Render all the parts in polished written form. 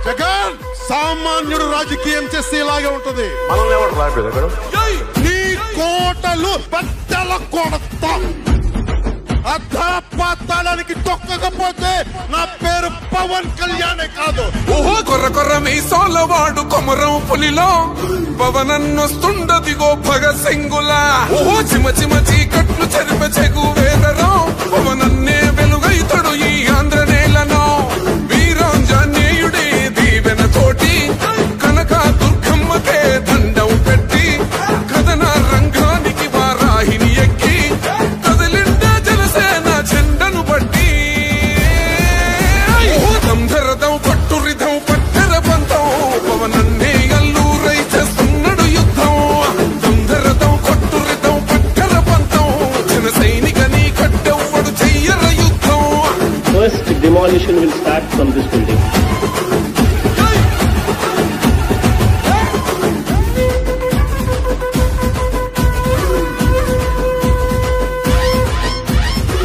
జగన్ సామాన్యుడు రాజకీయం చేస్తే ఇలాగే ఉంటది. మనల్ని ఎవరు రాబోయే నీ కోటలు బద్దల కొడతా. అధాపాతాళానికి తొక్కకపోతే నా పేరు పవన్ కళ్యాణే కాదు. ఓహో కొర్ర కొర్ర మీసాలవాడు కొమరం పులిలో పవనన్నొస్తుండదిగో భగత్ సింగులా. ఓహో చిమ చిమ చీకట్లు చెరిప చెగు వేదరో పవనన్నే వెలుగైతడు ఈ ఆంధ్ర నేలను. వీరాంజనేయుడే దీవెన తోటి కనక దుర్గమ్మకే దండం పెట్టి కథన రంగానికి వారాహిని ఎక్కి కదిలిండే జనసేన చెండను బట్టి. దంధరదం పట్టురిధం పట్టర పంతం పవనన్నే అల్లూరై చేస్తున్నాడు యుద్ధం. దంధరదం కొట్టురిధం పట్టర పంతం జన సైనికని కట్టెవ్వడు చెయ్యర యుద్ధం. First demolition will start from this building.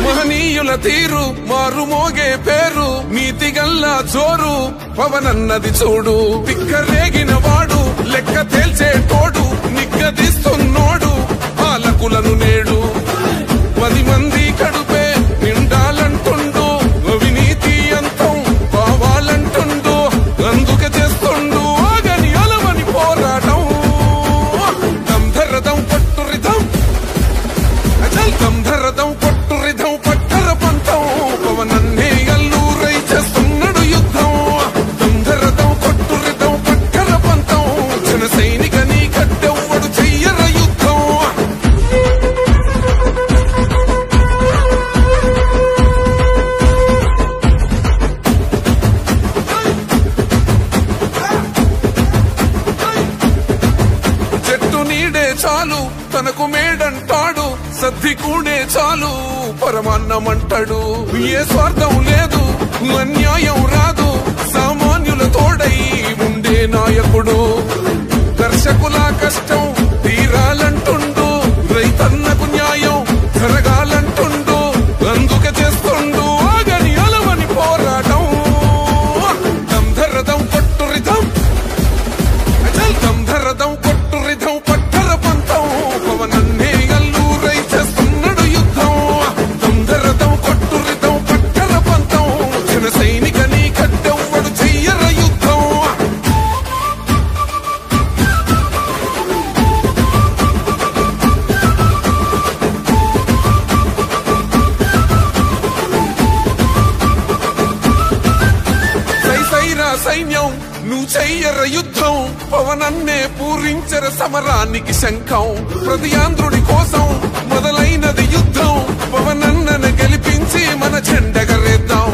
మహనీయుల తీరు మారుమోగే పేరు నీతిగల్లా జోరు పవనన్నది చూడు. పిక్కరేగిన వాడు లెక్క తేల్చే తోడు నిగ్గదిస్తున్నోడు పాలకులను నేడు. 10 మంది కడుపే నిండాలంటుండు అవినీతి అంతం కావాలంటుండు. అందుకే చేస్తుండు ఆగని అలవని పోరాటం. దంధరదం పట్టురిధం అచల్ దంధరదం పట్టురిధం పట్టర పంతం పవనన్నే అల్లూరై చేస్తున్నాడు యుద్ధం. దంధరదం కొట్టురిధం పట్టర పంతం జన సైనికని కట్టెవ్వడు చెయ్యర యుద్ధం. చెట్టు నీడే చాలు తనకు మేడంటాడు సద్ది కూడే చాలు పరమాన్నమంటాడు. ఏ స్వార్థం లేదు అన్యాయం రాదు సామాన్యుల తోడై ఉండే నాయకుడు. కర్షకుల కష్టం తీరాలంటుండు రైతన్నకు న్యాయం జరగాలంటుండు. అందుకే చేస్తుండు ఆగని అలవని పోరాటం. దంధరదం కొట్టురిధం అచల్ దంధరదం కొట్టురిధం పట్టర పంతం పవనన్నే అల్లూరై చేస్తున్నాడు యుద్ధం. దంధరదం కొట్టురిధం పట్టర పంతం జన సైనికని కట్టెవ్వడు చెయ్యర యుద్ధం. సైసైరా సైన్యం నువ్వు చెయ్యర యుద్ధం. పవనన్నే పూరించర సమరానికి శంఖం. ప్రతి ఆంధ్రుడి కోసం మొదలైనది యుద్ధం. పవనన్నను గెలిపించి మన జెండగరేద్దాం.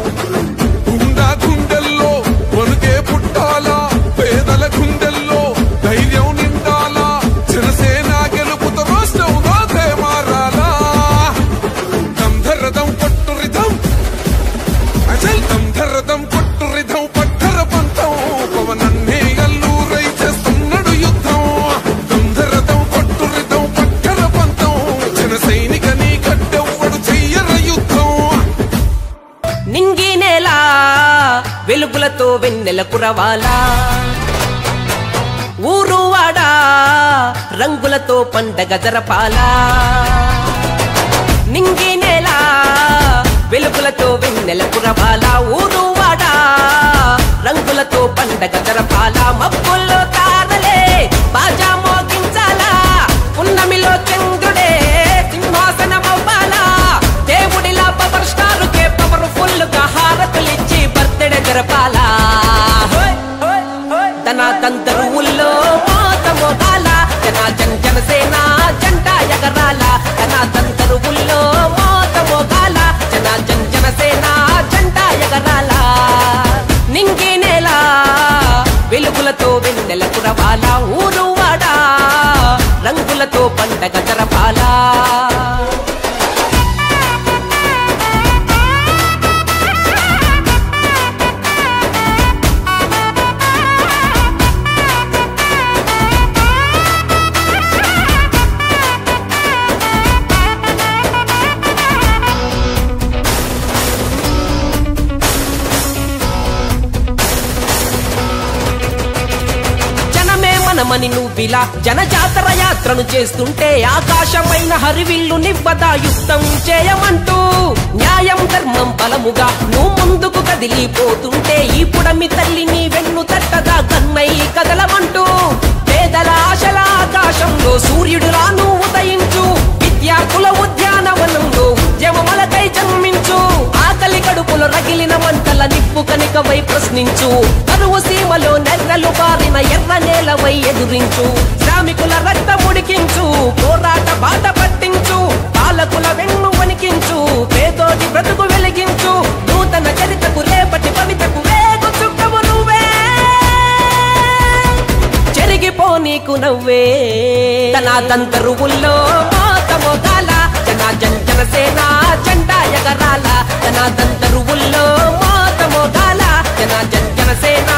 గుండా గుండెల్లో వణుకే పుట్టాలా పేదల గుండెల్లో ధైర్యం నిండాలా. జనసేన గెలుపుతో రాష్ట్రం రాధే మారాలా. దంధరదం పట్టురిధం అచల్ దంధరదం కొట్టురిధం పట్టర పంతం పవనన్నే అల్లూరై చేస్తున్నాడు యుద్ధం. దంధరదం కొట్టురిధం పట్టర పంతం జన సైనికని కట్టెవ్వడు చెయ్యర యుద్ధం. నింగి నేల వెలుగులతో వెన్నెల కురవాలా. ఊరువాడా రంగులతో పండగ జరపాలా. నింగి నేల వెలుగులతో వెన్నెల కురవాలా. ఊరువాడా రంగులతో పండగ జరపాలా. మబ్బుల్లో తారలే బాజా మోగించాలా. పున్నమిలో చంద్రుడే సింహాసనమవ్వాలా. దేవుడిలా పవర్ స్టారుకే పవర్ ఫుల్ గా హారతులిచ్చి బర్త్డే జరపాలా. ధనాదంతరు ఊళ్ళో మోత మోగాల. జనసేన జెండా ఎగరాల. ధనాదంతరు ఊళ్ళో మోత మోగాల. జనసేన జెండా ఎగరాల. నింగి నేల వెలుగులతో వెన్నెల కురవాలా. ఊరువాడా రంగులతో పండగ జరపాలా. మనమని నువ్విలా జనజాతర యాత్రను చేస్తుంటే ఆకాశమైన హరివిల్లు నివ్వదా యుద్ధం చేయమంటూ న్యాయం ధర్మం బలముగా నువ్వు ముందుకు కదిలిపోతుంటే ఈ పుడమి తల్లి నీ వెన్ను తట్టదా కన్నై కదలమంటూ పేదల ఆశల ఆకాశంలో సూర్యుడులా నువ్వు ఉదయించు విద్యార్థుల ఉద్యానవనంలో ఉద్యమములకై జన్మించు ఆకలి కడుపులో రగిలిన మంటల నిప్పు కనికవై ప్రశ్నించు కరువు సీమలో నెర్రలు బారిన ఎర్ర నేలవై ఎదురించు శ్రామికుల రక్తం ఉడికించు పోరాట బాట పట్టించు పాలకుల వెన్ను వణికించు పేదోటి బ్రతుకు వెలిగించు నూతన చరితకు రేపటి కవితకు వేగు చుక్కవు నువ్వే చెరిగిపో నీకు నవ్వే ధనాదంతరువుల్లో మోతమోగాల జనసేన జెండా ఎగరాల ధనాదంతరువుల్లో మోతమోగాల జనసేన